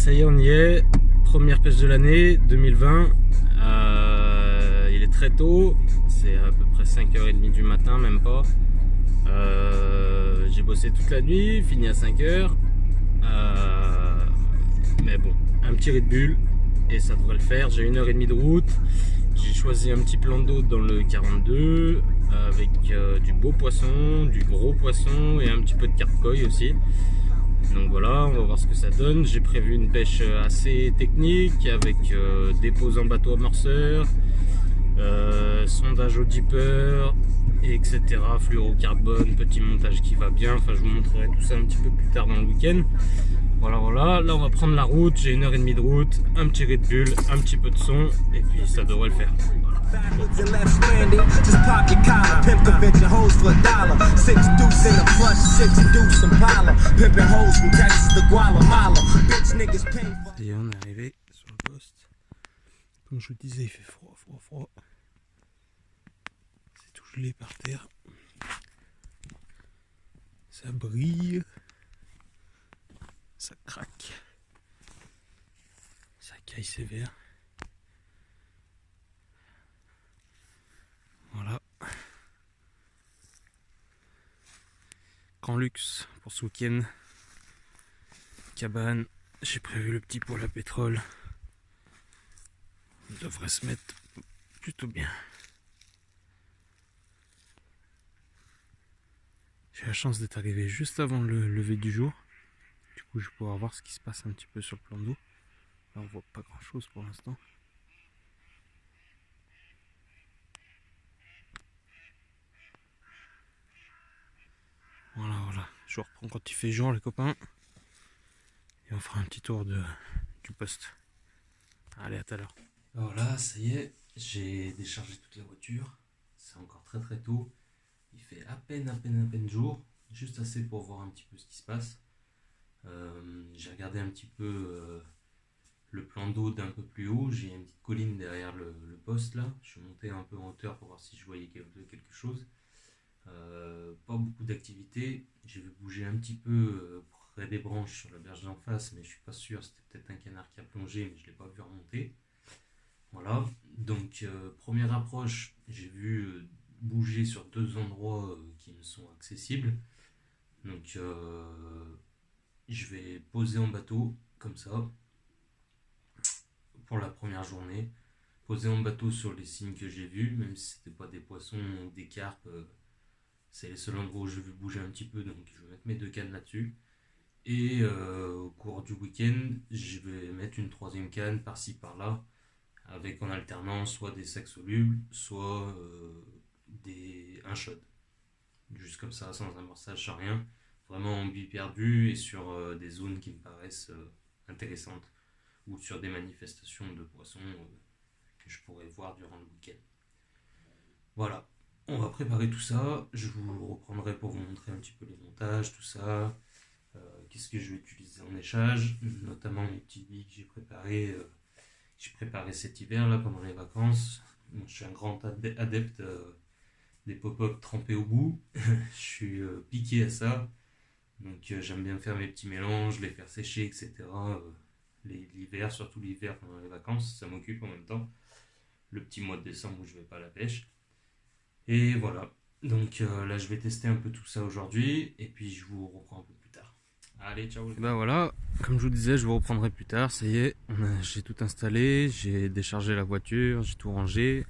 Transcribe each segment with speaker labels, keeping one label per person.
Speaker 1: ça y est, on y est. Première pêche de l'année 2020. Il est très tôt, c'est à peu près 5h30 du matin, même pas. J'ai bossé toute la nuit, fini à 5h. Mais bon, un petit Red Bull et ça devrait le faire. J'ai 1h30 de route. J'ai choisi un petit plan d'eau dans le 42 avec du beau poisson, du gros poisson et un petit peu de carpe-koi aussi. Donc voilà, on va voir ce que ça donne. J'ai prévu une pêche assez technique avec dépose en bateau amorceur, sondage au dipper, etc. Fluorocarbone, petit montage qui va bien. Enfin, je vous montrerai tout ça un petit peu plus tard dans le week-end. Voilà, là on va prendre la route, j'ai 1h30 de route, un petit Red Bull, un petit peu de son, et puis ça devrait le faire. Et on est arrivé sur le poste. Comme je vous disais, il fait froid. C'est tout gelé par terre. Ça brille. Ça craque. Ça caille sévère. Voilà. Grand luxe pour ce week-end. Cabane. J'ai prévu le petit poêle à pétrole. Il devrait se mettre plutôt bien. J'ai la chance d'être arrivé juste avant le lever du jour. Du coup, je vais pouvoir voir ce qui se passe un petit peu sur le plan d'eau. Là, on voit pas grand chose pour l'instant. Voilà. Je vous reprends quand il fait jour, les copains. Et on fera un petit tour du poste. Allez, à tout à l'heure. Alors là, ça y est, j'ai déchargé toute la voiture. C'est encore très tôt. Il fait à peine jour. Juste assez pour voir un petit peu ce qui se passe. J'ai regardé un petit peu le plan d'eau d'un peu plus haut. J'ai une petite colline derrière le poste là. Je suis monté un peu en hauteur pour voir si je voyais quelque chose. Pas beaucoup d'activité. J'ai vu bouger un petit peu près des branches sur la berge d'en face, mais je suis pas sûr. C'était peut-être un canard qui a plongé, mais je l'ai pas vu remonter. Voilà. Donc première approche, j'ai vu bouger sur deux endroits qui me sont accessibles. Donc je vais poser en bateau comme ça pour la première journée. Poser en bateau sur les signes que j'ai vus, même si c'était pas des poissons ou des carpes. C'est les seuls endroits où j'ai vu bouger un petit peu, donc je vais mettre mes deux cannes là-dessus. Et au cours du week-end, je vais mettre une troisième canne par-ci par-là, avec en alternance soit des sacs solubles, soit un shot. Juste comme ça, sans amorçage, sans rien. Vraiment en billes perdues et sur des zones qui me paraissent intéressantes, ou sur des manifestations de poissons que je pourrais voir durant le week-end. Voilà. On va préparer tout ça, je vous reprendrai pour vous montrer un petit peu les montages, tout ça, qu'est-ce que je vais utiliser en échage, notamment mes petits billes que j'ai préparé cet hiver là pendant les vacances. Bon, je suis un grand adepte des pop-up trempés au bout, je suis piqué à ça, donc j'aime bien faire mes petits mélanges, les faire sécher, etc. L'hiver, surtout l'hiver pendant les vacances, ça m'occupe en même temps, le petit mois de décembre où je vais pas à la pêche. Et voilà, donc là je vais tester un peu tout ça aujourd'hui et puis je vous reprends un peu plus tard. Allez, ciao. Ben voilà, comme je vous disais, je vous reprendrai plus tard. Ça y est, j'ai tout installé, j'ai déchargé la voiture, j'ai tout rangé.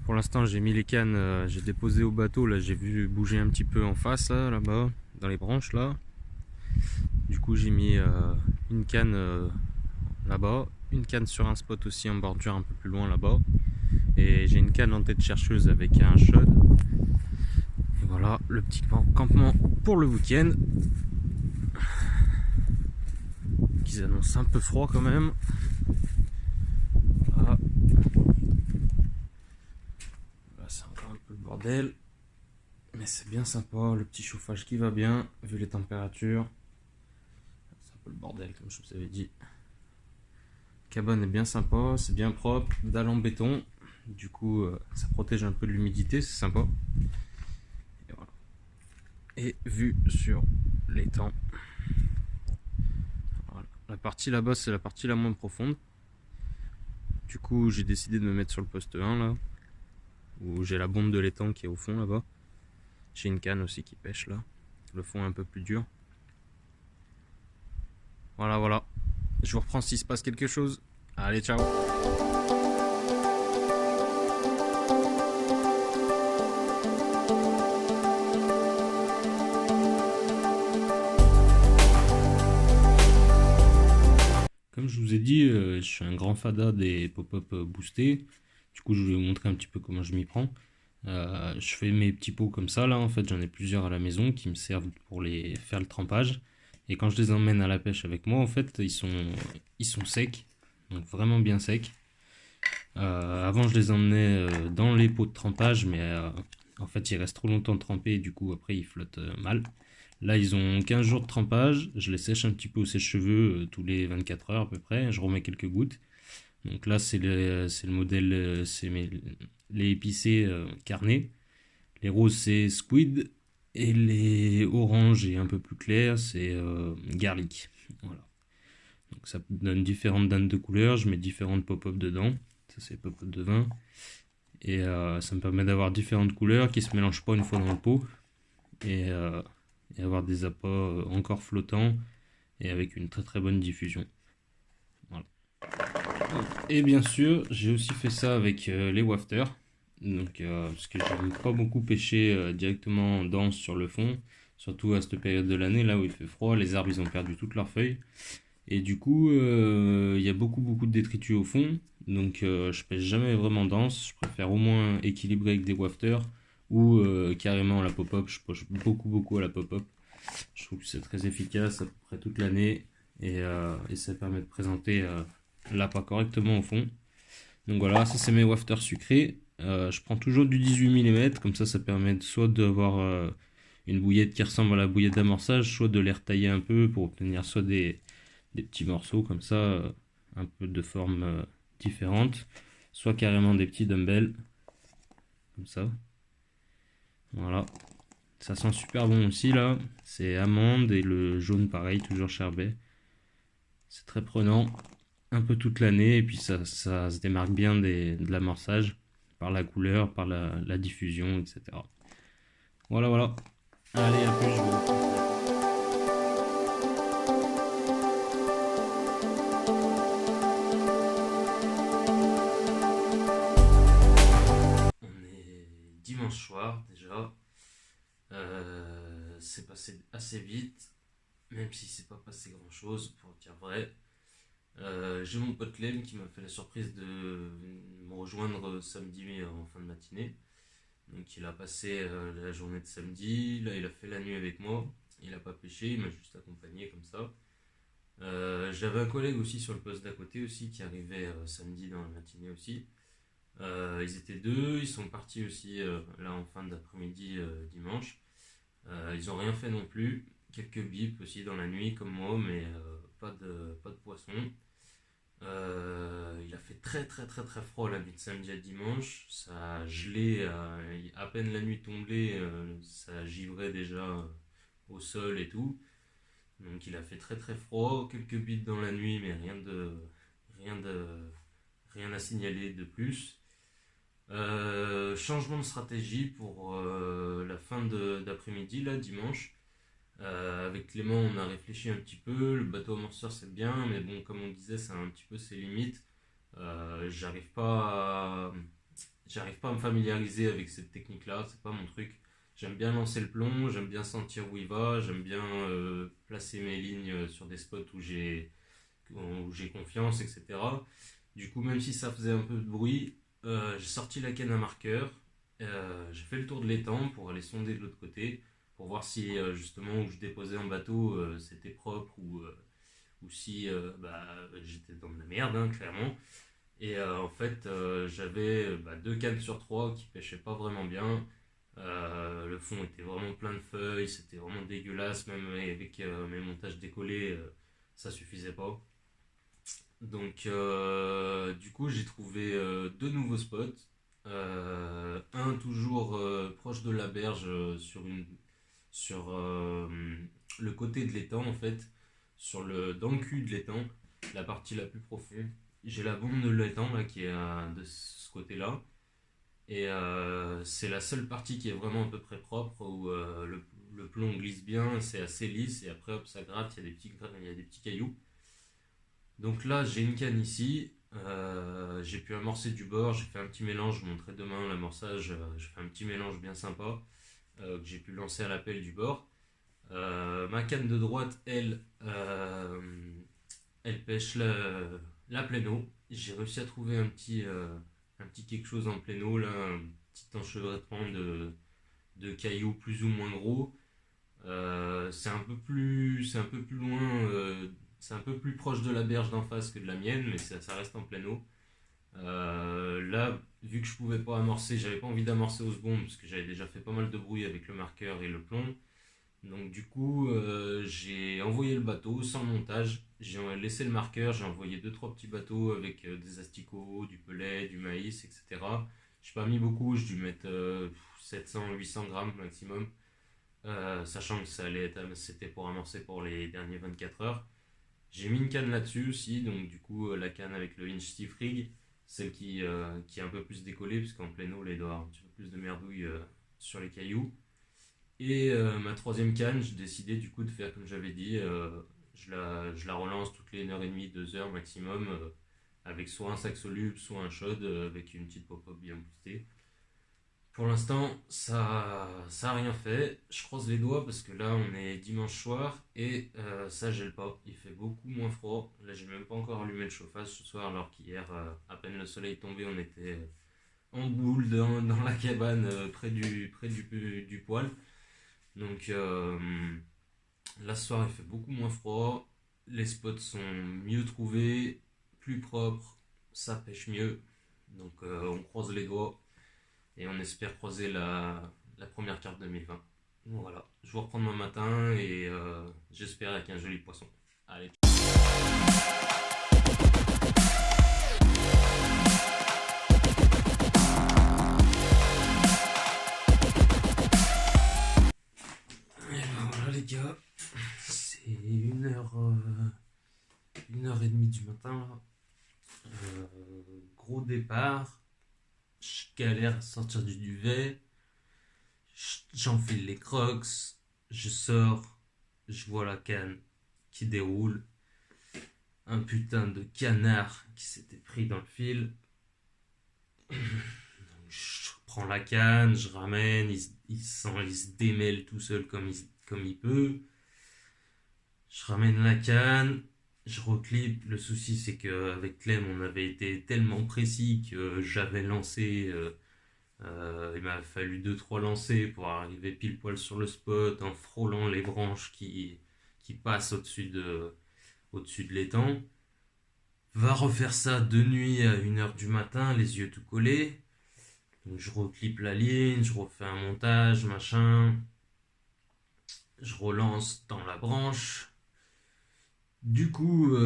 Speaker 1: Pour l'instant, j'ai mis les cannes, j'ai déposé au bateau. Là, j'ai vu bouger un petit peu en face, là-bas, dans les branches là. Du coup, j'ai mis une canne là-bas, une canne sur un spot aussi en bordure un peu plus loin là-bas. Et j'ai une canne en tête chercheuse avec un shot. Et voilà le petit campement pour le week-end. Qui s'annonce un peu froid quand même. Voilà. Là c'est encore un peu le bordel. Mais c'est bien sympa, le petit chauffage qui va bien, vu les températures. C'est un peu le bordel comme je vous avais dit. Cabane est bien sympa, c'est bien propre, dalle en béton. Du coup, ça protège un peu de l'humidité, c'est sympa. Et voilà. Et vue sur l'étang. Voilà. La partie là-bas, c'est la partie la moins profonde. Du coup, j'ai décidé de me mettre sur le poste 1 là, où j'ai la bombe de l'étang qui est au fond là-bas. J'ai une canne aussi qui pêche là. Le fond est un peu plus dur. Voilà, voilà. Je vous reprends s'il se passe quelque chose. Allez, ciao. Comme je vous ai dit, je suis un grand fada des pop-up boostés. Du coup, je vais vous montrer un petit peu comment je m'y prends. Je fais mes petits pots comme ça, là, en fait, j'en ai plusieurs à la maison qui me servent pour les faire le trempage. Et quand je les emmène à la pêche avec moi, en fait, ils sont secs, donc vraiment bien secs. Avant, je les emmenais dans les pots de trempage, mais en fait, ils restent trop longtemps trempés et du coup, après, ils flottent mal. Là, ils ont 15 jours de trempage. Je les sèche un petit peu au sèche-cheveux tous les 24 heures à peu près. Je remets quelques gouttes. Donc là, c'est le modèle, les épicés carnés. Les roses, c'est squid. Et les oranges et un peu plus clairs, c'est garlic. Voilà. Donc ça donne différentes dames de couleurs. Je mets différentes pop-up dedans. Ça, c'est pop-up de vin. Et ça me permet d'avoir différentes couleurs qui se mélangent pas une fois dans le pot. Et, et avoir des appâts encore flottants et avec une très très bonne diffusion. Voilà. Et bien sûr, j'ai aussi fait ça avec les wafters. Donc, parce que j'aime pas beaucoup pêcher directement en danse sur le fond, surtout à cette période de l'année là où il fait froid, les arbres ils ont perdu toutes leurs feuilles. Et du coup, il y a beaucoup de détritus au fond, donc je pêche jamais vraiment dense. Je préfère au moins équilibrer avec des wafters ou carrément à la pop-up. Je pêche beaucoup à la pop-up. Je trouve que c'est très efficace à peu près toute l'année et ça permet de présenter l'appât correctement au fond. Donc voilà, ça c'est mes wafters sucrés. Je prends toujours du 18 mm, comme ça permet soit d'avoir une bouillette qui ressemble à la bouillette d'amorçage, soit de les retailler un peu pour obtenir soit des petits morceaux comme ça, un peu de forme différente, soit carrément des petits dumbbells, comme ça. Voilà. Ça sent super bon aussi là. C'est amande et le jaune pareil, toujours Charbet. C'est très prenant, un peu toute l'année et puis ça se démarque bien de l'amorçage par la couleur, par la diffusion, etc. Voilà, voilà. Allez, à plus, je vous... On est dimanche soir déjà. C'est passé assez vite, même si c'est pas passé grand chose pour dire vrai. J'ai mon pote Lem qui m'a fait la surprise de me rejoindre samedi en fin de matinée. Donc il a passé la journée de samedi, là il a fait la nuit avec moi. Il a pas pêché, il m'a juste accompagné comme ça. J'avais un collègue aussi sur le poste d'à côté aussi qui arrivait samedi dans la matinée aussi. Ils étaient deux, ils sont partis aussi là en fin d'après-midi dimanche. Ils ont rien fait non plus. Quelques bips aussi dans la nuit comme moi, mais pas de poisson. Il a fait très froid la nuit de samedi à dimanche. Ça a gelé, à peine la nuit tombée, ça givrait déjà au sol et tout. Donc il a fait très froid, quelques bips dans la nuit, mais rien de, rien à signaler de plus. Changement de stratégie pour la fin d'après-midi, là, dimanche. Avec Clément, on a réfléchi un petit peu. Le bateau amorceur, c'est bien, mais bon, comme on disait, ça a un petit peu ses limites. J'arrive pas à me familiariser avec cette technique-là, c'est pas mon truc. J'aime bien lancer le plomb, j'aime bien sentir où il va, j'aime bien placer mes lignes sur des spots où j'ai confiance, etc. Du coup, même si ça faisait un peu de bruit, j'ai sorti la canne à marqueur, j'ai fait le tour de l'étang pour aller sonder de l'autre côté, pour voir si justement où je déposais en bateau c'était propre ou si j'étais dans de la merde, hein, clairement. Et en fait, j'avais deux cannes sur trois qui pêchaient pas vraiment bien. Le fond était vraiment plein de feuilles, c'était vraiment dégueulasse, même avec mes montages décollés, ça suffisait pas. Donc, du coup, j'ai trouvé deux nouveaux spots. Un toujours proche de la berge sur le côté de l'étang en fait. dans le cul de l'étang, la partie la plus profonde. J'ai la bombe de l'étang là qui est de ce côté-là. Et c'est la seule partie qui est vraiment à peu près propre où le plomb glisse bien, c'est assez lisse et après hop, ça gratte, il y a des petits cailloux. Donc là, j'ai une canne ici. J'ai pu amorcer du bord, j'ai fait un petit mélange, je vous montrerai demain l'amorçage. Je fais un petit mélange bien sympa que j'ai pu lancer à l'appel du bord. Ma canne de droite, elle pêche la pleine eau. J'ai réussi à trouver un petit quelque chose en pleine eau, là, un petit enchevêtrement de cailloux plus ou moins gros. C'est un peu plus loin, c'est un peu plus proche de la berge d'en face que de la mienne, mais ça reste en pleine eau. Là, vu que je pouvais pas amorcer, j'avais pas envie d'amorcer au second parce que j'avais déjà fait pas mal de bruit avec le marqueur et le plomb. Donc du coup, j'ai envoyé le bateau sans montage. J'ai laissé le marqueur, j'ai envoyé deux trois petits bateaux avec des asticots, du pelet, du maïs, etc. Je n'ai pas mis beaucoup, j'ai dû mettre 700-800 grammes maximum, sachant que c'était pour amorcer pour les derniers 24 heures. J'ai mis une canne là-dessus aussi, donc du coup la canne avec le Inch Stiff Rig, celle qui est un peu plus décollée, puisqu'en pleine eau, là, il doit y avoir un petit peu plus de merdouille sur les cailloux. Et ma troisième canne, j'ai décidé du coup de faire comme j'avais dit, je la relance toutes les 1h30, 2 heures maximum, avec soit un sac soluble, soit un shot, avec une petite pop-up bien boostée. Pour l'instant, ça a rien fait. Je croise les doigts parce que là, on est dimanche soir et ça gèle pas. Il fait beaucoup moins froid. Là, j'ai même pas encore allumé le chauffage ce soir, alors qu'hier, à peine le soleil tombé, on était en boule dans la cabane du poêle. Donc là, ce soir, il fait beaucoup moins froid. Les spots sont mieux trouvés, plus propres, ça pêche mieux. Donc on croise les doigts et on espère croiser la première carte 2020. Voilà, je vous reprends demain matin et j'espère avec un joli poisson. Allez. Et ben voilà les gars, c'est 1h30 du matin. Gros départ, je galère à sortir du duvet, j'enfile les crocs, je sors, je vois la canne qui déroule, un putain de canard qui s'était pris dans le fil. Je prends la canne, je ramène, il se démêle tout seul comme il peut. Je ramène la canne, je reclipe. Le souci, c'est qu'avec Clem, on avait été tellement précis que j'avais lancé. Il m'a fallu deux trois lancers pour arriver pile poil sur le spot en frôlant les branches qui passent au-dessus de l'étang. Va refaire ça de nuit à 1h du matin, les yeux tout collés. Donc je reclipe la ligne, je refais un montage, machin. Je relance dans la branche. Du coup,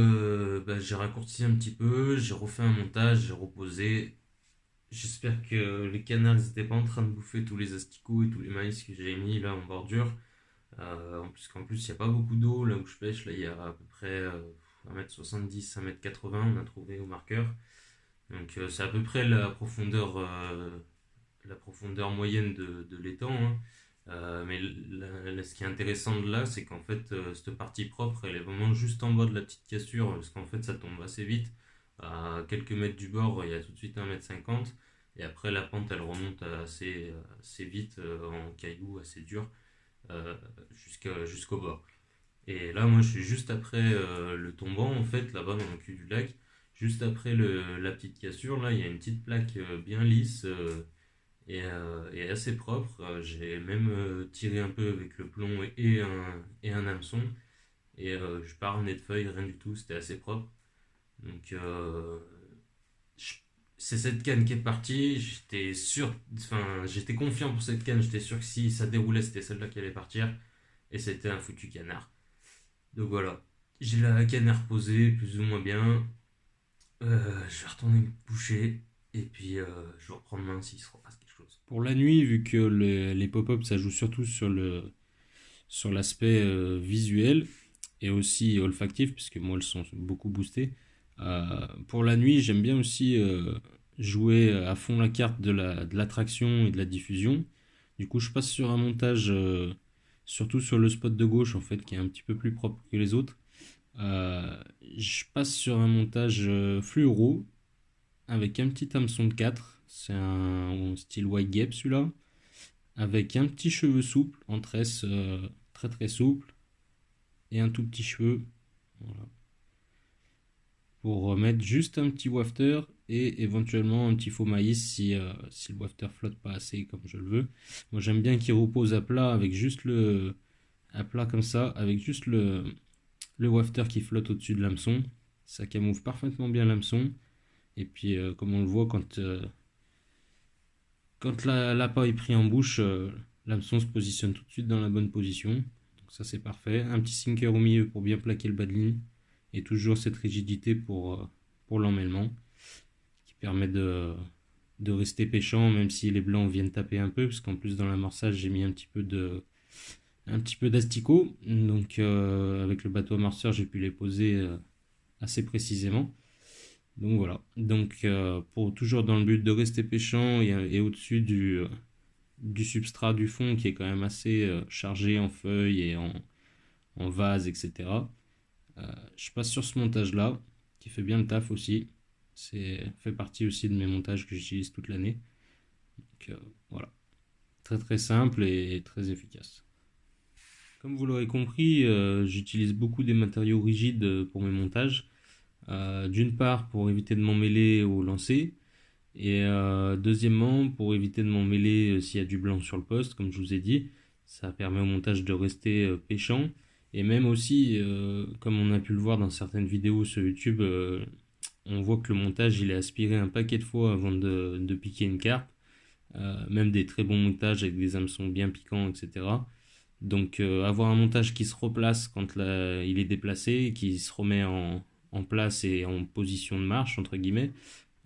Speaker 1: j'ai raccourci un petit peu, j'ai refait un montage, j'ai reposé. J'espère que les canards n'étaient pas en train de bouffer tous les asticots et tous les maïs que j'ai mis là en bordure. Puisqu'en plus, il n'y a pas beaucoup d'eau là où je pêche. Là, il y a à peu près 1m70, 1m80, on a trouvé au marqueur. Donc, c'est à peu près la profondeur moyenne de l'étang, hein. Mais ce qui est intéressant de là, c'est qu'en fait, cette partie propre, elle est vraiment juste en bas de la petite cassure, parce qu'en fait, ça tombe assez vite. À quelques mètres du bord, il y a tout de suite 1m50. Et après, la pente, elle remonte assez vite en cailloux assez dur jusqu'au bord. Et là, moi, je suis juste après le tombant, en fait, là-bas dans le cul du lac. Juste après la petite cassure, là, il y a une petite plaque bien lisse et assez propre. J'ai même tiré un peu avec le plomb et un hameçon. Et je pars en nez de feuille, rien du tout, c'était assez propre. Donc, je- c'est cette canne qui est partie. J'étais sûr, enfin, j'étais confiant pour cette canne. J'étais sûr que si ça déroulait, c'était celle-là qui allait partir. Et c'était un foutu canard. Donc voilà, j'ai la canne à reposer plus ou moins bien. Je vais retourner me coucher et puis je vais reprendre main s'il se repasse quelque chose. Pour la nuit, vu que les pop-ups ça joue surtout sur l'aspect visuel,
Speaker 2: et aussi olfactifs, puisque moi elles sont beaucoup boostées. Pour la nuit, j'aime bien aussi jouer à fond la carte de l'attraction et de la diffusion. Du coup, je passe sur un montage, surtout sur le spot de gauche, en fait, qui est un petit peu plus propre que les autres. Euh, je passe sur un montage fluoro avec un petit hameçon de 4. C'est un style white gape celui-là. Avec un petit cheveu souple en tresse très très souple et un tout petit cheveu. Voilà. Pour mettre juste un petit wafter et éventuellement un petit faux maïs si le wafter flotte pas assez comme je le veux. Moi j'aime bien qu'il repose à plat avec juste à plat comme ça, avec juste le wafter qui flotte au-dessus de l'hameçon. Ça camoufle parfaitement bien l'hameçon. Et puis comme on le voit quand l'appât est pris en bouche, l'hameçon se positionne tout de suite dans la bonne position. Donc ça c'est parfait. Un petit sinker au milieu pour bien plaquer le bas de ligne. Et toujours cette rigidité pour l'emmêlement qui permet de rester pêchant même si les blancs viennent taper un peu. Parce qu'en plus dans l'amorçage j'ai mis un petit peu d'asticot. Donc avec le bateau amorceur j'ai pu les poser assez précisément. Donc voilà. Donc pour toujours dans le but de rester pêchant et au-dessus du substrat du fond qui est quand même assez chargé en feuilles et en vase, etc. Je passe sur ce montage-là qui fait bien le taf aussi. C'est fait partie aussi de mes montages que j'utilise toute l'année. Donc voilà. Très très simple et très efficace. Comme vous l'aurez compris, j'utilise beaucoup des matériaux rigides pour mes montages. D'une part pour éviter de m'emmêler au lancer et deuxièmement pour éviter de m'emmêler s'il y a du blanc sur le poste comme je vous ai dit. Ça permet au montage de rester pêchant et même aussi comme on a pu le voir dans certaines vidéos sur YouTube, on voit que le montage il est aspiré un paquet de fois avant de piquer une carpe. Même des très bons montages avec des hameçons bien piquants, etc. Donc avoir un montage qui se replace quand il est déplacé, qui se remet en place et en position de marche, entre guillemets,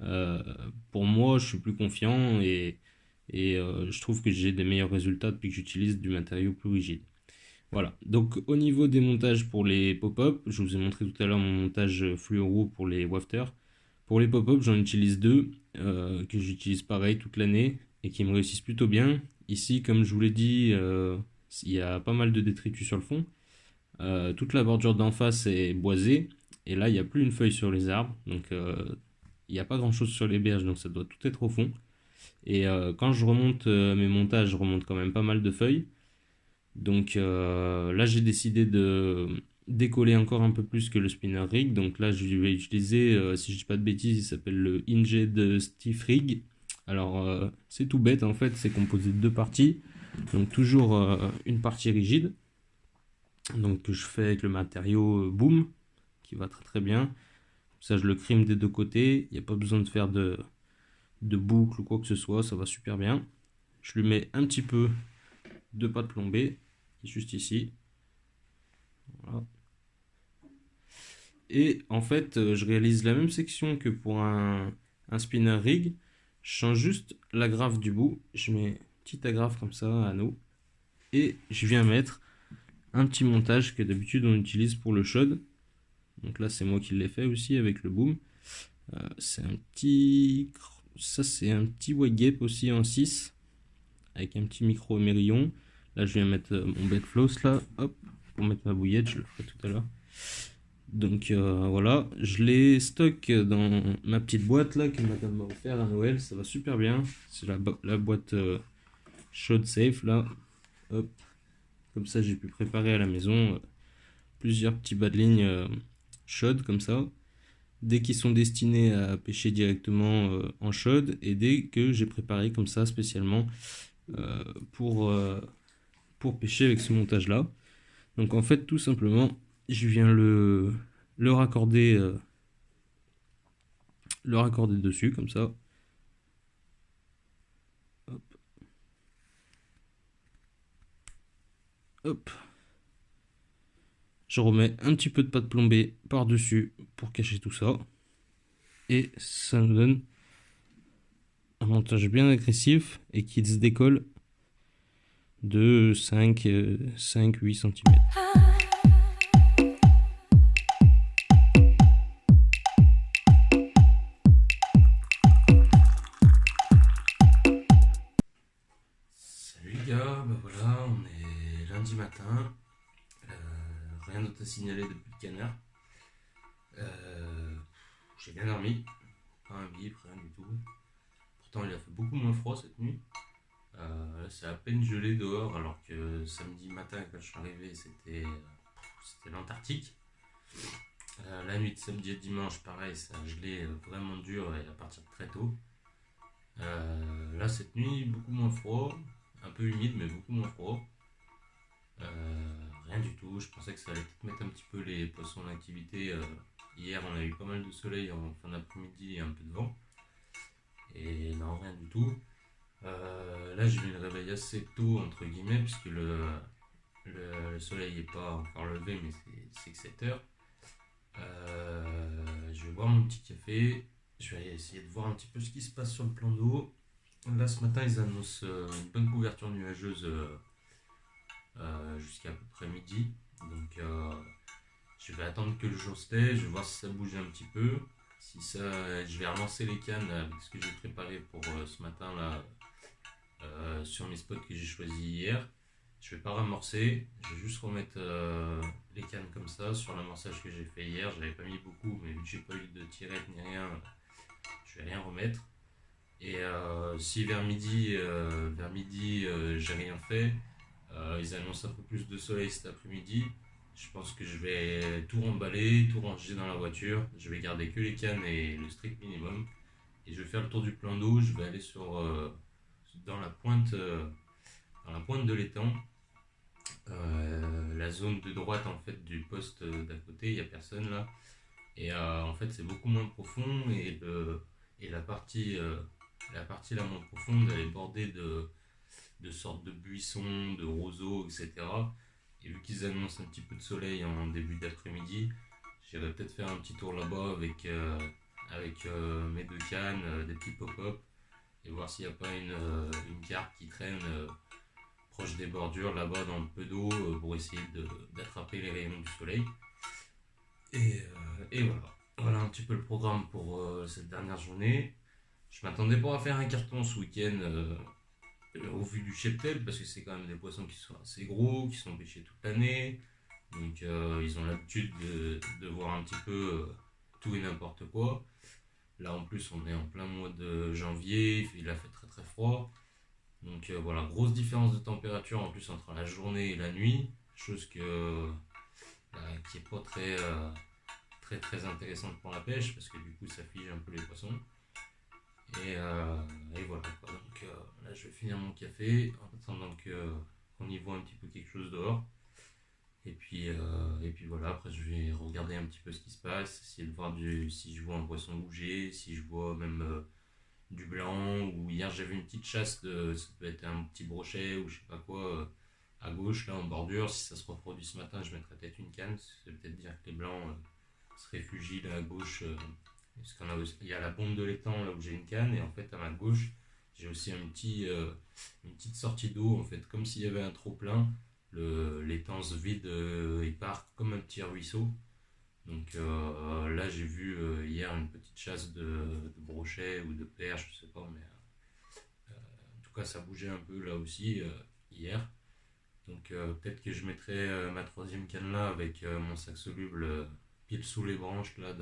Speaker 2: euh, pour moi je suis plus confiant et je trouve que j'ai des meilleurs résultats depuis que j'utilise du matériau plus rigide. Voilà, donc au niveau des montages pour les pop-up, je vous ai montré tout à l'heure mon montage fluoro pour les wafters. Pour les pop-up, j'en utilise deux que j'utilise pareil toute l'année et qui me réussissent plutôt bien. Ici, comme je vous l'ai dit, il y a pas mal de détritus sur le fond. Toute la bordure d'en face est boisée et là, il n'y a plus une feuille sur les arbres. Donc, il n'y a pas grand-chose sur les berges, donc ça doit tout être au fond. Et quand je remonte mes montages, je remonte quand même pas mal de feuilles. Donc là, j'ai décidé de décoller encore un peu plus que le spinner rig. Donc là, je vais utiliser, si je dis pas de bêtises, il s'appelle le Inged Stiff Rig. Alors, c'est tout bête en fait, c'est composé de deux parties. Donc toujours une partie rigide, donc que je fais avec le matériau Boom, qui va très très bien. Ça, je le crime des deux côtés. Il n'y a pas besoin de faire de boucle ou quoi que ce soit, ça va super bien. Je lui mets un petit peu de pâte plombée, juste ici. Voilà. Et en fait, je réalise la même section que pour un spinner rig. Je change juste l'agrafe du bout. Je mets une petite agrafe comme ça, anneau. Et je viens mettre un petit montage que d'habitude on utilise pour le shod. Donc là, c'est moi qui l'ai fait aussi avec le boom. C'est un petit. Ça, c'est un petit white gape aussi en 6 avec un petit micro émerillon. Là, je viens mettre mon bed floss là, hop, pour mettre ma bouillette. Je le ferai tout à l'heure. Donc voilà, je les stocke dans ma petite boîte là que madame m'a offert à Noël, ça va super bien. C'est la boîte Shod Safe là. Hop. Comme ça j'ai pu préparer à la maison plusieurs petits bas de ligne Shod comme ça. Dès qu'ils sont destinés à pêcher directement en Shod et dès que j'ai préparé comme ça spécialement euh, pour, euh, pour pêcher avec ce montage là. Donc en fait tout simplement je viens le raccorder dessus comme ça. Hop, hop. Je remets un petit peu de pâte plombée par dessus pour cacher tout ça et ça nous donne un montage bien agressif et qui se décolle de 5-8 cm.
Speaker 1: Rien d'autre à signaler depuis le canard. J'ai bien dormi, pas un bip, rien du tout. Pourtant il a fait beaucoup moins froid cette nuit. Là, c'est à peine gelé dehors, alors que samedi matin quand je suis arrivé c'était l'Antarctique. La nuit de samedi et dimanche pareil, ça a gelé vraiment dur et à partir de très tôt. Là cette nuit beaucoup moins froid, un peu humide mais beaucoup moins froid. Rien du tout, je pensais que ça allait peut-être mettre un petit peu les poissons en activité. Hier on a eu pas mal de soleil en fin d'après-midi et un peu de vent. Et non, rien du tout. Là j'ai eu le réveil assez tôt entre guillemets puisque le soleil n'est pas encore levé mais c'est que 7 heures. Je vais boire mon petit café, je vais essayer de voir un petit peu ce qui se passe sur le plan d'eau. Là ce matin ils annoncent une bonne couverture nuageuse jusqu'à peu près midi. Donc je vais attendre que le jour se taise, je vais voir si ça bouge un petit peu. Si ça, je vais relancer les cannes avec ce que j'ai préparé pour ce matin là sur mes spots que j'ai choisis hier. Je vais pas ramorcer, je vais juste remettre les cannes comme ça sur l'amorçage que j'ai fait hier. J'avais pas mis beaucoup, mais vu que j'ai pas eu de tirette ni rien, je vais rien remettre. Et si vers midi j'ai rien fait, ils annoncent un peu plus de soleil cet après-midi. Je pense que je vais tout remballer, tout ranger dans la voiture. Je vais garder que les cannes et le strict minimum. Et je vais faire le tour du plan d'eau. Je vais aller dans la pointe de l'étang. La zone de droite en fait du poste d'à côté, il n'y a personne là. Et en fait c'est beaucoup moins profond et la partie la moins profonde elle est bordée de sortes de buissons, de roseaux, etc. Et vu qu'ils annoncent un petit peu de soleil en début d'après-midi, j'irai peut-être faire un petit tour là-bas avec mes deux cannes, des petits pop-up, et voir s'il n'y a pas une carpe qui traîne proche des bordures là-bas dans le peu d'eau pour essayer d'attraper les rayons du soleil. Et voilà. Voilà un petit peu le programme pour cette dernière journée. Je m'attendais pas à faire un carton ce week-end au vu du cheptel parce que c'est quand même des poissons qui sont assez gros, qui sont pêchés toute l'année. Donc ils ont l'habitude de voir un petit peu tout et n'importe quoi. Là en plus on est en plein mois de janvier, il a fait très très froid. Donc voilà, grosse différence de température en plus entre la journée et la nuit, chose qui est pas très intéressante pour la pêche parce que du coup ça fige un peu les poissons. Et voilà quoi. Donc là je vais finir mon café en attendant qu'on y voit un petit peu quelque chose dehors. Et puis voilà, après je vais regarder un petit peu ce qui se passe, essayer de voir si je vois un poisson bouger, si je vois même du blanc, ou hier j'ai vu une petite chasse ça peut être un petit brochet ou je sais pas quoi à gauche là en bordure. Si ça se reproduit ce matin je mettrai peut-être une canne, ça veut peut-être dire que les blancs se réfugient là à gauche. Parce il y a la bombe de l'étang là où j'ai une canne et en fait à ma gauche j'ai aussi une petite sortie d'eau en fait, comme s'il y avait un trop plein. L'étang se vide, il part comme un petit ruisseau. Donc là j'ai vu hier une petite chasse de brochets ou de perches, je sais pas, mais en tout cas ça bougeait un peu là aussi hier. Donc peut-être que je mettrai ma troisième canne là avec mon sac soluble pile sous les branches là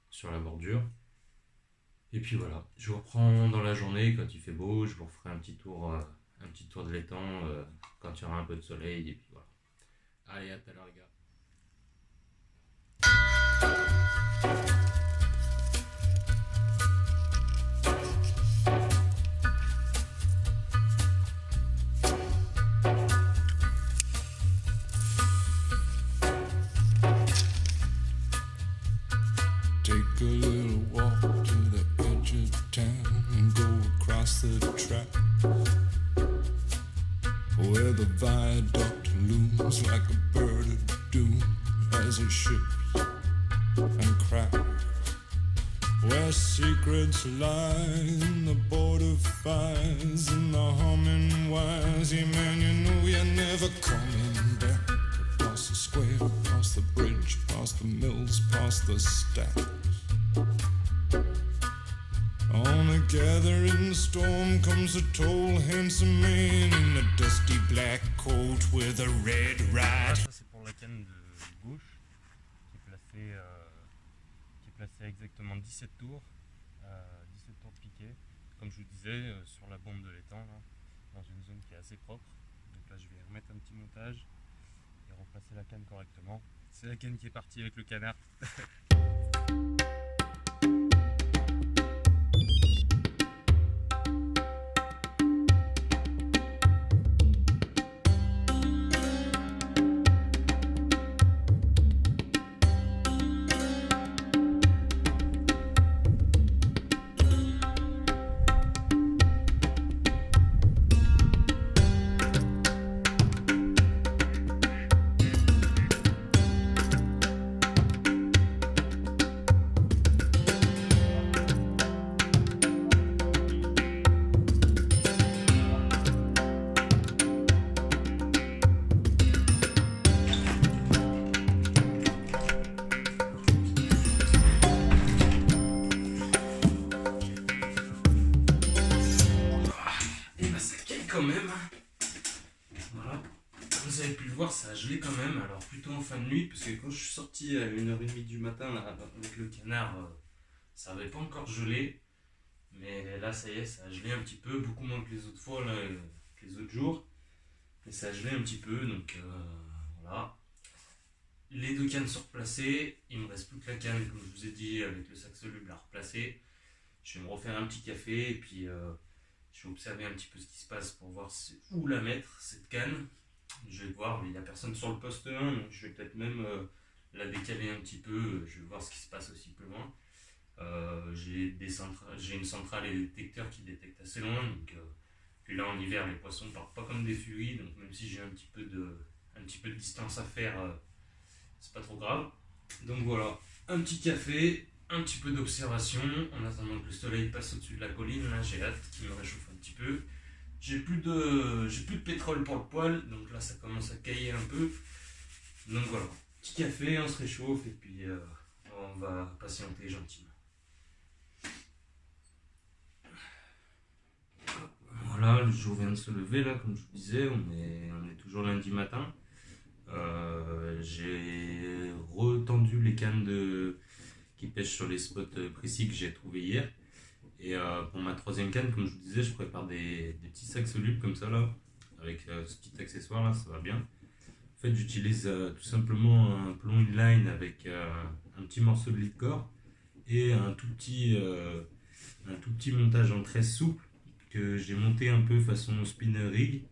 Speaker 1: sur la bordure. Et puis voilà, je vous reprends dans la journée quand il fait beau, je vous referai un petit tour de l'étang quand il y aura un peu de soleil. Et puis voilà. Allez, à tout à l'heure les gars.
Speaker 3: Take a little walk to the edge of town and go across the track where the viaduct looms like a bird of doom as it ships and cracks, where secrets lie in the border fires and the humming wires. Yeah, man, you know you're never coming back. Across the square, across the bridge, past the mills, past the stacks, on a together in the storm comes a tall, handsome man in a dusty black coat with a red ride.
Speaker 2: Ça c'est pour la canne de gauche qui est placée à exactement 17 tours, 17 tours de piquet. Comme je vous disais, sur la bande de l'étang, là, dans une zone qui est assez propre. Donc là je vais remettre un petit montage et remplacer la canne correctement. C'est la canne qui est partie avec le canard. Quand même, voilà, comme vous avez pu le voir, ça a gelé quand même, alors plutôt en fin de nuit, parce que quand je suis sorti à 1h30 du matin là, avec le canard, ça avait pas encore gelé, mais là ça y est, ça a gelé un petit peu, beaucoup moins que les autres fois, là, que les autres jours, mais ça a gelé un petit peu, donc voilà. Les deux cannes sont replacées, il me reste plus que la canne, comme je vous ai dit, avec le sac soluble à replacer. Je vais me refaire un petit café, et puis je vais observer un petit peu ce qui se passe pour voir où la mettre, cette canne. Je vais voir, il n'y a personne sur le poste 1, donc je vais peut-être même la décaler un petit peu. Je vais voir ce qui se passe aussi plus loin. J'ai une centrale et des détecteurs qui détectent assez loin. Donc, puis là, en hiver, les poissons ne partent pas comme des furies. Donc même si j'ai un petit peu de distance à faire, c'est pas trop grave. Donc voilà, un petit café. Un petit peu d'observation en attendant que le soleil passe au-dessus de la colline. Là j'ai hâte qu'il me réchauffe un petit peu. J'ai plus de pétrole pour le poêle, donc là ça commence à cailler un peu. Donc voilà, petit café, on se réchauffe et puis on va patienter gentiment. Voilà, le jour vient de se lever là, comme je vous disais, on est toujours lundi matin. J'ai retendu les cannes qui pêchent sur les spots précis que j'ai trouvé hier. Et pour ma troisième canne, comme je vous disais, je prépare des petits sacs solubles comme ça là, avec ce petit accessoire là, ça va bien. En fait, j'utilise tout simplement un plomb inline avec un petit morceau de leadcore et un tout petit montage en tresse souple que j'ai monté un peu façon spinner rig.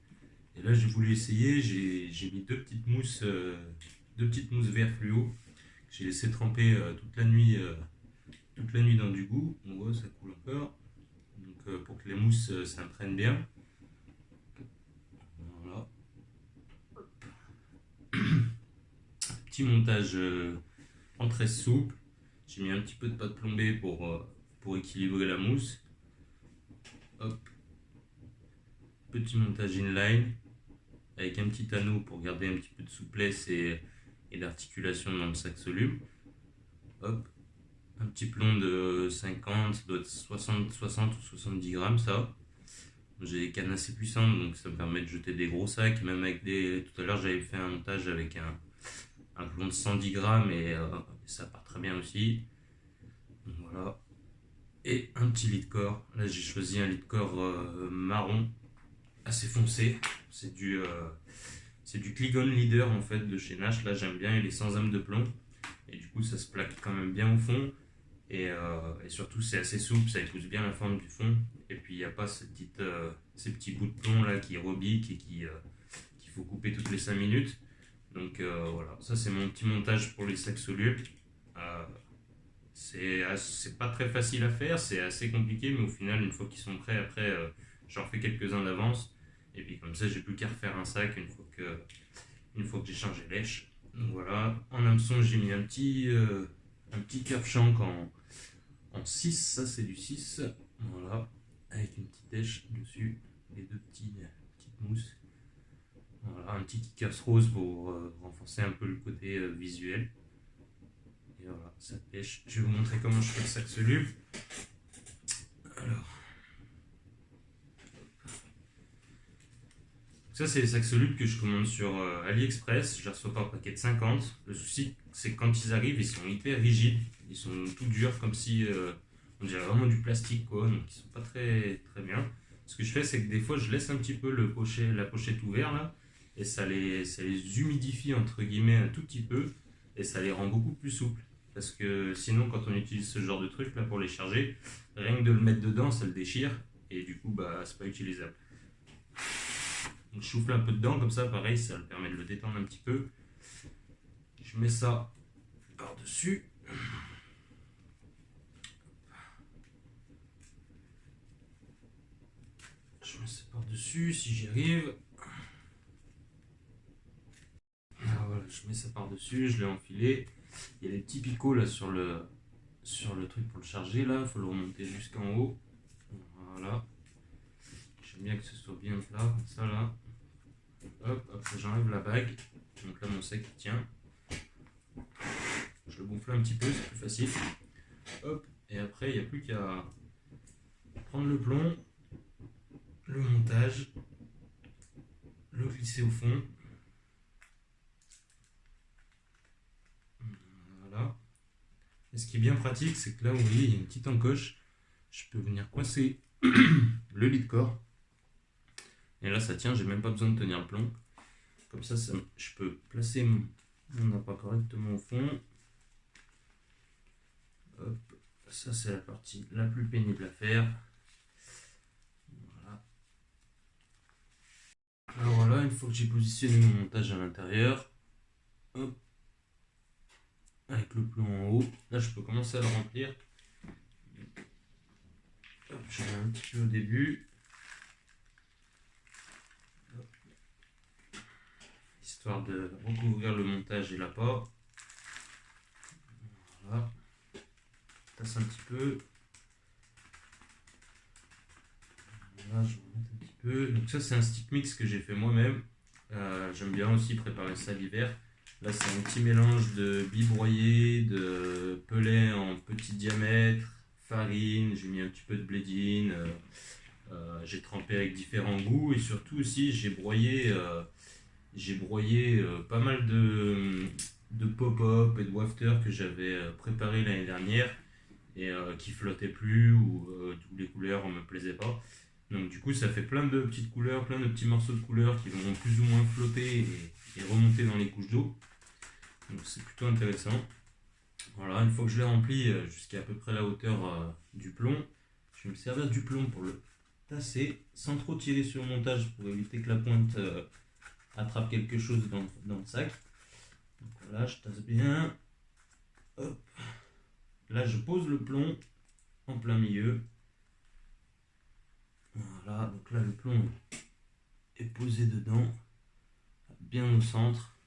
Speaker 2: Et là, j'ai voulu essayer, j'ai mis deux petites mousses vert fluo. J'ai laissé tremper toute la nuit dans du goût. On voit, ça coule encore. Donc pour que les mousses s'imprègnent bien. Voilà. Petit montage en tresse souple. J'ai mis un petit peu de pâte plombée pour équilibrer la mousse. Hop. Petit montage inline avec un petit anneau pour garder un petit peu de souplesse et d'articulation dans le sac soluble. Hop, un petit plomb de 50, ça doit être 60 ou 70 grammes ça. J'ai des cannes assez puissantes donc ça me permet de jeter des gros sacs, même avec tout à l'heure j'avais fait un montage avec un plomb de 110 grammes et ça part très bien aussi. Donc voilà. Et un petit leadcore, là j'ai choisi un leadcore marron assez foncé, c'est du Kligon Leader en fait de chez Nash. Là j'aime bien, il est sans âme de plomb et du coup ça se plaque quand même bien au fond et surtout c'est assez souple, ça épouse bien la forme du fond et puis il n'y a pas ces petits bouts de plomb là qui rebiquent et qu'il faut couper toutes les 5 minutes. Donc voilà, ça c'est mon petit montage pour les sacs solubles. C'est pas très facile à faire, c'est assez compliqué, mais au final une fois qu'ils sont prêts, après j'en refais quelques-uns d'avance. Et puis comme ça, j'ai plus qu'à refaire un sac une fois que j'ai changé lèche. Donc voilà, en hameçon, j'ai mis un petit curve shank en 6, ça c'est du 6. Voilà, avec une petite lèche dessus, les deux petites mousses. Voilà, un petit kickers rose pour renforcer un peu le côté visuel. Et voilà, ça pêche. Je vais vous montrer comment je fais le sac soluble. Alors,
Speaker 1: Ça, c'est les sacs solubles que je commande sur AliExpress. Je les reçois par paquet de 50. Le souci, c'est que quand ils arrivent, ils sont hyper rigides. Ils sont tout durs, comme si on dirait vraiment du plastique, quoi. Donc, ils sont pas très, très bien. Ce que je fais, c'est que des fois, je laisse un petit peu la pochette ouverte, là. Et ça les humidifie, entre guillemets, un tout petit peu. Et ça les rend beaucoup plus souples. Parce que sinon, quand on utilise ce genre de truc, là, pour les charger, rien que de le mettre dedans, ça le déchire. Et du coup, bah, c'est pas utilisable. Donc, je souffle un peu dedans, comme ça, pareil, ça me permet de le détendre un petit peu. Je mets ça par-dessus. Je mets ça par-dessus, si j'y arrive. Alors voilà, je mets ça par-dessus, je l'ai enfilé. Il y a des petits picots là sur le truc pour le charger, là, il faut le remonter jusqu'en haut. Voilà. J'aime bien que ce soit bien plat, comme ça là. Hop, après j'enlève la bague. Donc là mon sac il tient. Je le gonfle un petit peu, c'est plus facile. Hop, et après il n'y a plus qu'à prendre le plomb, le montage, le glisser au fond. Voilà. Et ce qui est bien pratique, c'est que là, vous voyez, il y a une petite encoche. Je peux venir coincer le lit de corps. Et là, ça tient, j'ai même pas besoin de tenir le plomb. Comme ça, je peux placer mon appât correctement au fond. Hop. Ça, c'est la partie la plus pénible à faire. Voilà. Alors voilà, une fois que j'ai positionné mon montage à l'intérieur, hop, avec le plomb en haut, là je peux commencer à le remplir. Hop, je mets un petit peu au début. Hop. Histoire de recouvrir le montage et l'appât. Voilà. Tasse un petit peu. Là, je vais en mettre un petit peu. Donc ça, c'est un stick mix que j'ai fait moi-même. J'aime bien aussi préparer ça l'hiver. Là, c'est un petit mélange de billes broyées, de pelets en petit diamètre, farine, j'ai mis un petit peu de blédine, j'ai trempé avec différents goûts et surtout aussi, j'ai broyé pas mal de pop-up et de wafter que j'avais préparé l'année dernière et qui flottaient plus ou où les couleurs ne me plaisaient pas. Donc du coup, ça fait plein de petites couleurs, plein de petits morceaux de couleurs qui vont plus ou moins flotter et remonter dans les couches d'eau. Donc c'est plutôt intéressant. Voilà, une fois que je l'ai rempli jusqu'à peu près la hauteur du plomb, je vais me servir du plomb pour le tasser sans trop tirer sur le montage pour éviter que la pointe attrape quelque chose dans le sac. Donc voilà, je tasse bien. Hop. Là, je pose le plomb en plein milieu. Voilà, donc là, le plomb est posé dedans, bien au centre.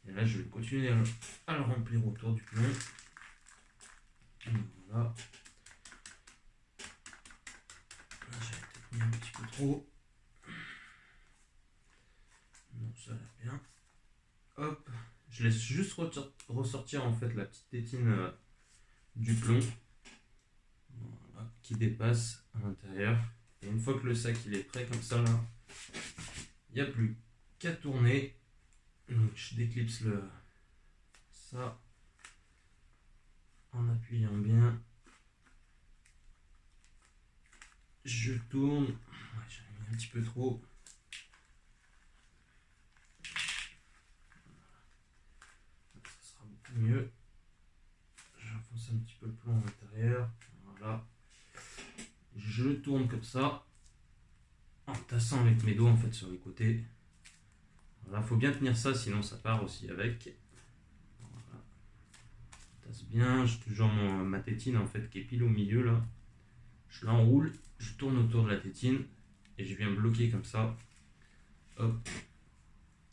Speaker 1: Et là, je vais continuer à le remplir autour du plomb. Voilà. Là, j'avais peut-être mis un petit peu trop. Non, ça a l'air bien. Hop. Je laisse juste ressortir en fait la petite tétine du plomb. Voilà, qui dépasse à l'intérieur. Et une fois que le sac il est prêt comme ça là, il n'y a plus qu'à tourner. Donc je déclipse ça en appuyant bien. Je tourne. Ouais, j'en ai mis un petit peu trop. Ça sera beaucoup mieux. J'enfonce un petit peu le plomb à l'intérieur. Voilà. Je tourne comme ça en tassant avec mes doigts en fait sur les côtés. Voilà, faut bien tenir ça, sinon ça part aussi avec. Voilà. Je tasse bien, j'ai toujours ma tétine en fait qui est pile au milieu là. Je l'enroule, je tourne autour de la tétine et je viens bloquer comme ça. Hop,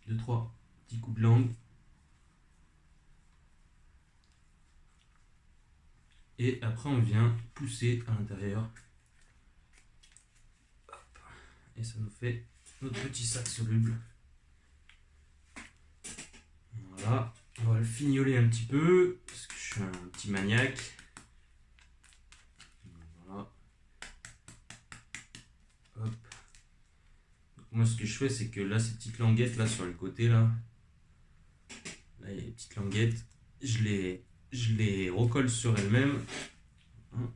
Speaker 1: 2-3 petits coups de langue. Et après on vient pousser à l'intérieur. Et ça nous fait notre petit sac soluble. Voilà, on va le fignoler un petit peu parce que je suis un petit maniaque. Voilà. Hop. Donc moi ce que je fais, c'est que là, ces petites languettes là sur le côté là, il y a les petites languettes, je les recolle sur elles-mêmes. Hein.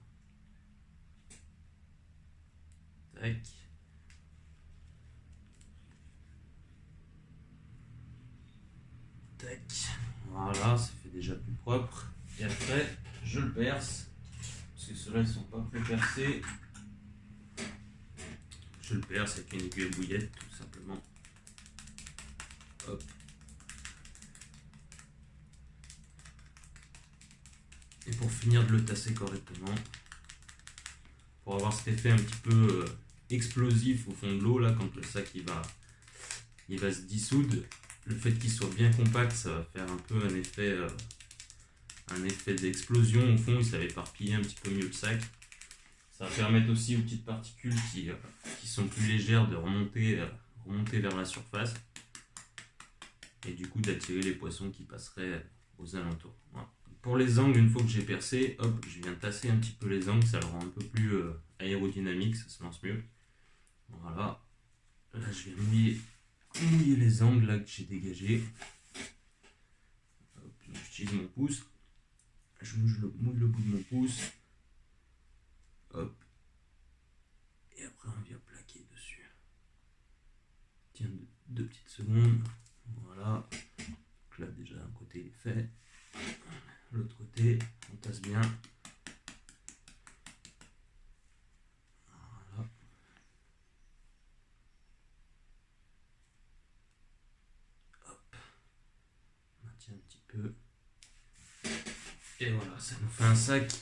Speaker 1: Tac. Tac. Voilà, ça fait déjà plus propre. Et après, je le perce. Parce que ceux-là, ils sont pas pré-percés. Je le perce avec une aiguille bouillette, tout simplement. Hop. Et pour finir de le tasser correctement, pour avoir cet effet un petit peu explosif au fond de l'eau, là, quand le sac il va se dissoudre, le fait qu'il soit bien compact, ça va faire un peu un effet d'explosion au fond, et ça va éparpiller un petit peu mieux le sac. Ça va permettre aussi aux petites particules qui sont plus légères de remonter vers la surface, et du coup d'attirer les poissons qui passeraient aux alentours. Voilà. Pour les angles, une fois que j'ai percé, hop, je viens tasser un petit peu les angles, ça le rend un peu plus aérodynamique, ça se lance mieux. Voilà, là je vais mouiller les angles là que j'ai dégagés. J'utilise mon pouce, je mouille le bout de mon pouce, hop, et après on vient plaquer dessus. Tiens, deux petites secondes, voilà. Donc là déjà un côté il est fait, l'autre côté on tasse bien. Voilà. Hop, on maintient un petit peu. Et voilà, ça nous fait un sac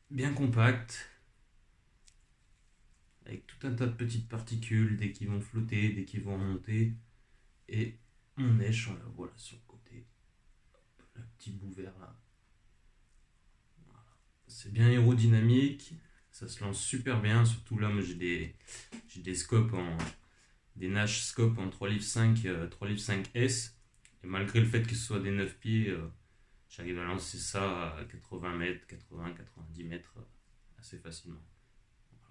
Speaker 1: bien compact, avec tout un tas de petites particules, dès qu'ils vont flotter, dès qu'ils vont remonter. Et mon èche, voilà, sur le côté. Hop, le petit bout vert là. Voilà. C'est bien aérodynamique, ça se lance super bien, surtout là, moi j'ai des scopes des Nash scopes en 3 livres 5, 3 livres 5S. Et malgré le fait que ce soit des 9 pieds, j'arrive à lancer ça à 80 mètres, 80, 90 mètres assez facilement. Voilà.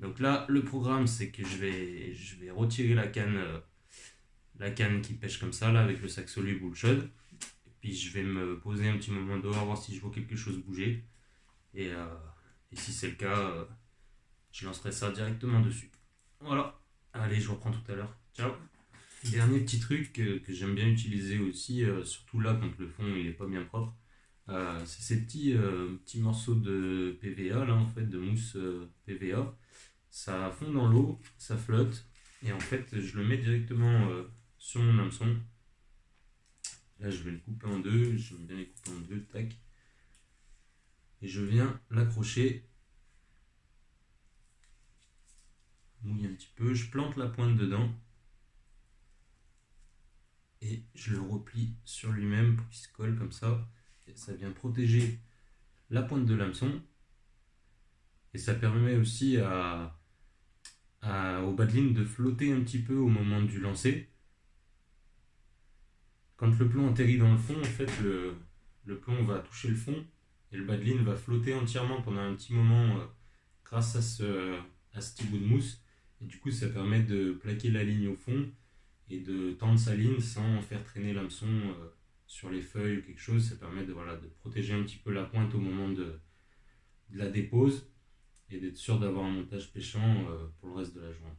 Speaker 1: Donc là, le programme, c'est que je vais retirer la canne qui pêche comme ça, là, avec le sac soluble ou le chaude. Et puis je vais me poser un petit moment dehors, voir si je vois quelque chose bouger. Et si c'est le cas, je lancerai ça directement dessus. Voilà. Allez, je reprends tout à l'heure. Ciao. Dernier petit truc que j'aime bien utiliser aussi, surtout là quand le fond il est pas bien propre, c'est ces petits morceaux de PVA là, en fait, de mousse PVA. Ça fond dans l'eau, ça flotte, et en fait je le mets directement sur mon hameçon. Là je vais le couper en deux, j'aime bien les couper en deux, tac, et je viens l'accrocher, mouille un petit peu, je plante la pointe dedans. Et je le replie sur lui-même pour qu'il se colle comme ça. Et ça vient protéger la pointe de l'hameçon. Et ça permet aussi au badline de flotter un petit peu au moment du lancer. Quand le plomb atterrit dans le fond, en fait, le plomb va toucher le fond. Et le badline va flotter entièrement pendant un petit moment grâce à ce petit bout de mousse. Et du coup, ça permet de plaquer la ligne au fond et de tendre sa ligne sans faire traîner l'hameçon sur les feuilles ou quelque chose. Ça permet de protéger un petit peu la pointe au moment de la dépose et d'être sûr d'avoir un montage pêchant pour le reste de la journée.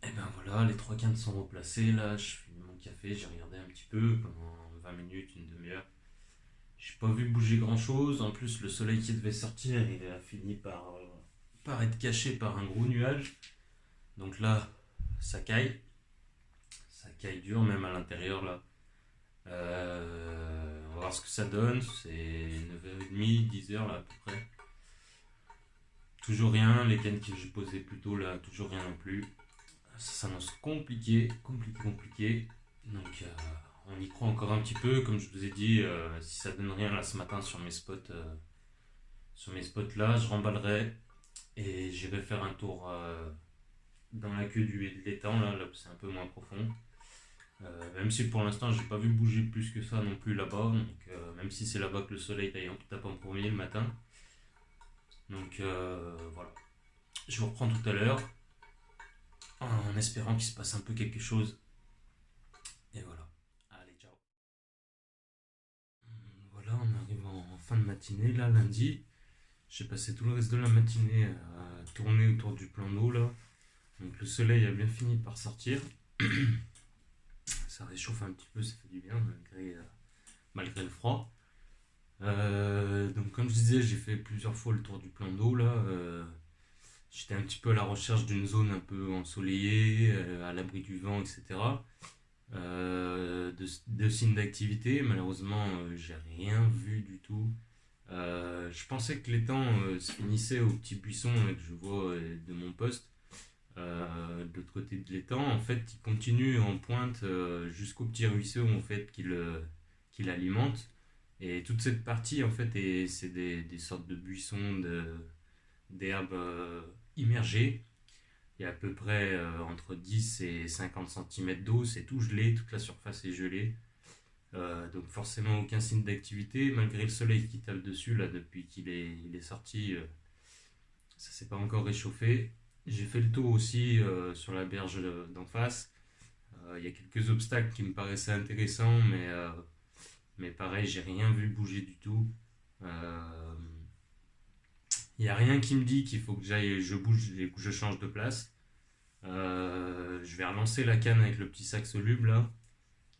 Speaker 1: Et ben voilà, les 3 quintes sont replacées. Là, je fume mon café, j'ai regardé un petit peu pendant 20 minutes, une demi-heure. J'ai pas vu bouger grand chose. En plus, le soleil qui devait sortir, il a fini par être caché par un gros nuage. Donc là, ça caille. Ça caille dur, même à l'intérieur là. On va voir ce que ça donne. C'est 9h30, 10h là à peu près. toujours rien. Les cannes que j'ai posées plus tôt là, toujours rien non plus. Ça s'annonce compliqué. Donc on y croit encore un petit peu. Comme je vous ai dit, si ça donne rien là ce matin sur mes spots là, je remballerai et j'irai faire un tour dans la queue de l'étang là où c'est un peu moins profond. Même si pour l'instant j'ai pas vu bouger plus que ça non plus là-bas, donc même si c'est là-bas que le soleil tape en premier le matin. Donc voilà, je vous reprends tout à l'heure en espérant qu'il se passe un peu quelque chose. Et voilà, allez ciao. Voilà, on arrive en fin de matinée là, lundi. J'ai passé tout le reste de la matinée à tourner autour du plan d'eau là. Donc le soleil a bien fini par sortir. Ça réchauffe un petit peu, ça fait du bien malgré le froid. Donc comme je disais, j'ai fait plusieurs fois le tour du plan d'eau là. J'étais un petit peu à la recherche d'une zone un peu ensoleillée, à l'abri du vent, etc. De signes d'activité. Malheureusement, j'ai rien vu du tout. Je pensais que l'étang se finissait au petit buisson que je vois de mon poste. De l'autre côté de l'étang, en fait, il continue en pointe jusqu'au petit ruisseau en fait qu'il alimente. Et toute cette partie, en fait, c'est des sortes de buissons d'herbes immergées. Il y a à peu près entre 10 et 50 cm d'eau, c'est tout gelé, toute la surface est gelée. Donc forcément aucun signe d'activité, malgré le soleil qui tape dessus, là, depuis il est sorti, ça s'est pas encore réchauffé. J'ai fait le tour aussi sur la berge d'en face. Il y a quelques obstacles qui me paraissaient intéressants, mais pareil, j'ai rien vu bouger du tout. Il n'y a rien qui me dit qu'il faut que je bouge et que je change de place. Je vais relancer la canne avec le petit sac soluble là.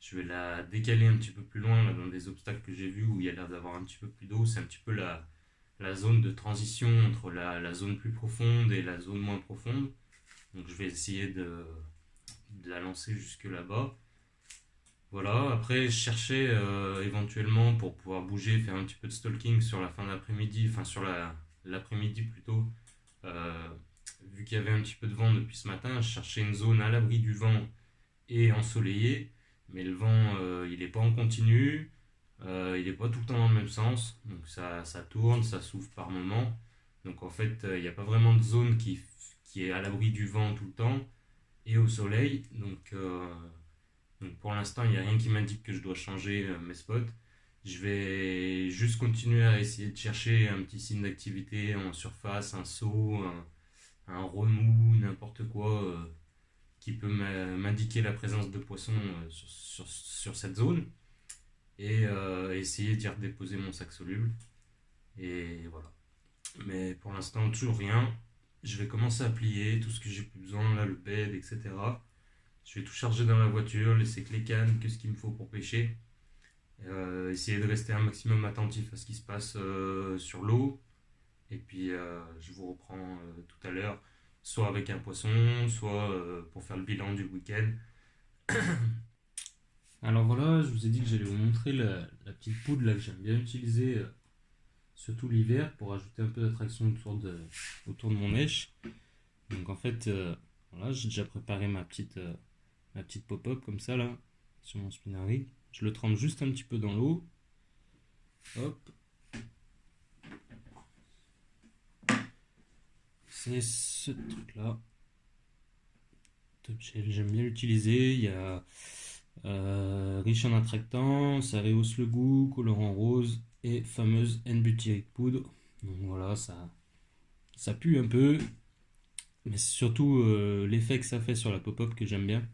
Speaker 1: Je vais la décaler un petit peu plus loin là, dans des obstacles que j'ai vus où il y a l'air d'avoir un petit peu plus d'eau. C'est un petit peu la zone de transition entre la zone plus profonde et la zone moins profonde. Donc je vais essayer de la lancer jusque là-bas. Voilà, après je cherchais éventuellement pour pouvoir bouger, faire un petit peu de stalking sur la fin d'après-midi, enfin sur l'après-midi plutôt. Vu qu'il y avait un petit peu de vent depuis ce matin, je cherchais une zone à l'abri du vent et ensoleillée. Mais le vent, il n'est pas en continu, il n'est pas tout le temps dans le même sens, donc ça tourne, ça souffle par moment. Donc en fait, il n'y a pas vraiment de zone qui est à l'abri du vent tout le temps et au soleil. Donc pour l'instant, il n'y a rien qui m'indique que je dois changer mes spots. Je vais juste continuer à essayer de chercher un petit signe d'activité en surface, un saut, un remous, n'importe quoi. Qui peut m'indiquer la présence de poissons sur cette zone et essayer d'y redéposer mon sac soluble et voilà. Mais pour l'instant toujours rien. Je vais commencer à plier tout ce que j'ai plus besoin là, le bed, etc. Je vais tout charger dans la voiture, laisser que les cannes, que ce qu'il me faut pour pêcher, essayer de rester un maximum attentif à ce qui se passe sur l'eau et puis je vous reprends tout à l'heure, soit avec un poisson, soit pour faire le bilan du week-end. Alors voilà, je vous ai dit que j'allais vous montrer la petite poudre là, que j'aime bien utiliser, surtout l'hiver, pour ajouter un peu d'attraction autour de mon èche. Donc en fait, voilà, j'ai déjà préparé ma petite pop-up comme ça là, sur mon spinnery. Je le trempe juste un petit peu dans l'eau. Hop. C'est ce truc là. Top Shell, j'aime bien l'utiliser. Il y a riche en attractants, ça rehausse le goût, colorant rose et fameuse N-butyric poudre. Donc voilà, ça pue un peu, mais c'est surtout l'effet que ça fait sur la pop-up que j'aime bien.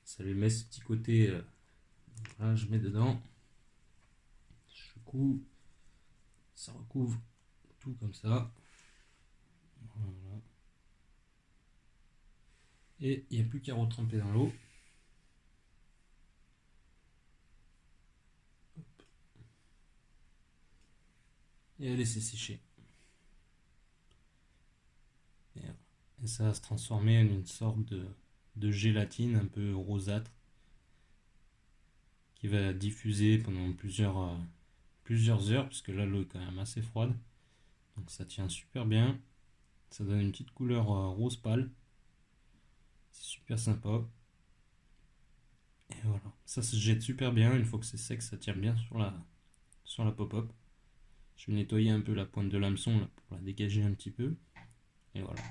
Speaker 1: Ça lui met ce petit côté. Voilà, je mets dedans. Je secoue. Ça recouvre tout comme ça. Voilà. Et il n'y a plus qu'à retremper dans l'eau. Et à laisser sécher. Et ça va se transformer en une sorte de gélatine un peu rosâtre qui va diffuser pendant plusieurs heures, puisque là l'eau est quand même assez froide. Donc ça tient super bien.
Speaker 2: Ça donne une petite couleur rose pâle. C'est super sympa. Et voilà, ça se jette super bien. Une fois que c'est sec, ça tient bien sur la pop-up. Je vais nettoyer un peu la pointe de l'hameçon là, pour la dégager un petit peu. Et voilà.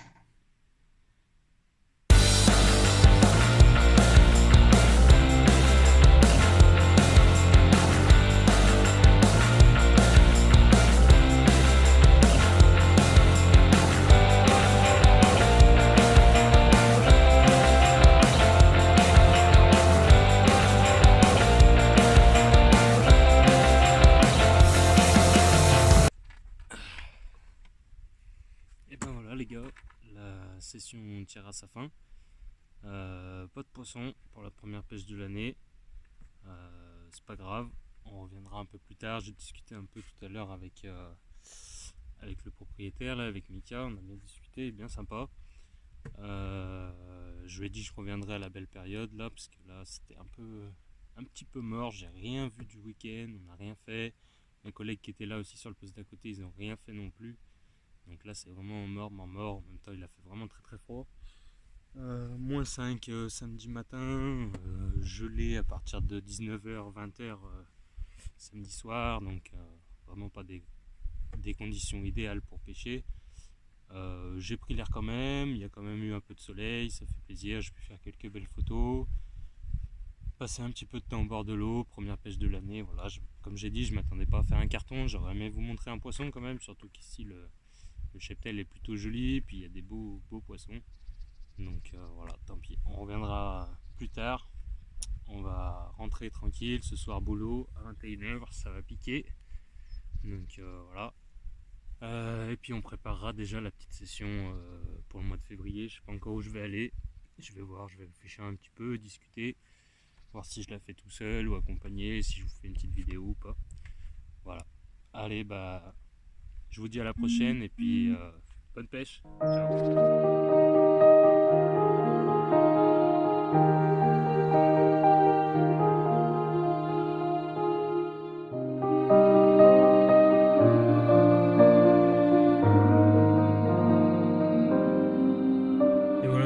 Speaker 2: Et ben voilà les gars, la session tire à sa fin. Pas de poisson pour la première pêche de l'année. C'est pas grave, on reviendra un peu plus tard. J'ai discuté un peu tout à l'heure avec le propriétaire, là, avec Mika. On a bien discuté, bien sympa. Je lui ai dit que je reviendrai à la belle période là, parce que là c'était un petit peu mort. J'ai rien vu du week-end, on n'a rien fait. Mes collègues qui étaient là aussi sur le poste d'à côté, ils n'ont rien fait non plus. Donc là c'est vraiment mort. En même temps il a fait vraiment très très froid. Moins 5 samedi matin, gelé à partir de 19h, 20h samedi soir. Donc vraiment pas des conditions idéales pour pêcher. J'ai pris l'air quand même, il y a quand même eu un peu de soleil, ça fait plaisir, j'ai pu faire quelques belles photos. Passer un petit peu de temps au bord de l'eau, première pêche de l'année, voilà. Comme j'ai dit, je m'attendais pas à faire un carton, j'aurais aimé vous montrer un poisson quand même, surtout qu'ici le cheptel est plutôt joli, puis il y a des beaux poissons. Donc voilà, tant pis, on reviendra plus tard. On va rentrer tranquille, ce soir boulot, à 21h, ça va piquer. Donc voilà. Et puis on préparera déjà la petite session pour le mois de février. Je sais pas encore où je vais aller. Je vais voir, je vais réfléchir un petit peu, discuter, voir si je la fais tout seul ou accompagné, si je vous fais une petite vidéo ou pas. Voilà. Allez, bah, je vous dis à la prochaine et puis bonne pêche. Ciao.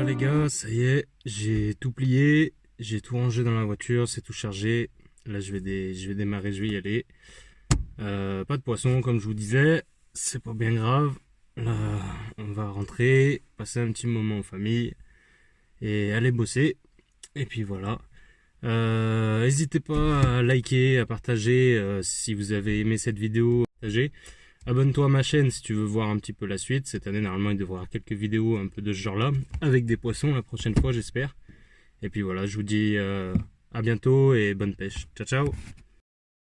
Speaker 2: Les gars, ça y est, j'ai tout plié, j'ai tout rangé dans la voiture, c'est tout chargé. Là je vais démarrer, je vais y aller. Pas de poisson comme je vous disais, c'est pas bien grave. Là on va rentrer, passer un petit moment en famille et aller bosser. Et puis voilà. N'hésitez pas à liker, à partager si vous avez aimé cette vidéo. Partagez. Abonne-toi à ma chaîne si tu veux voir un petit peu la suite. Cette année, normalement, il devrait y avoir quelques vidéos un peu de ce genre-là, avec des poissons la prochaine fois, j'espère. Et puis voilà, je vous dis à bientôt et bonne pêche. Ciao, ciao!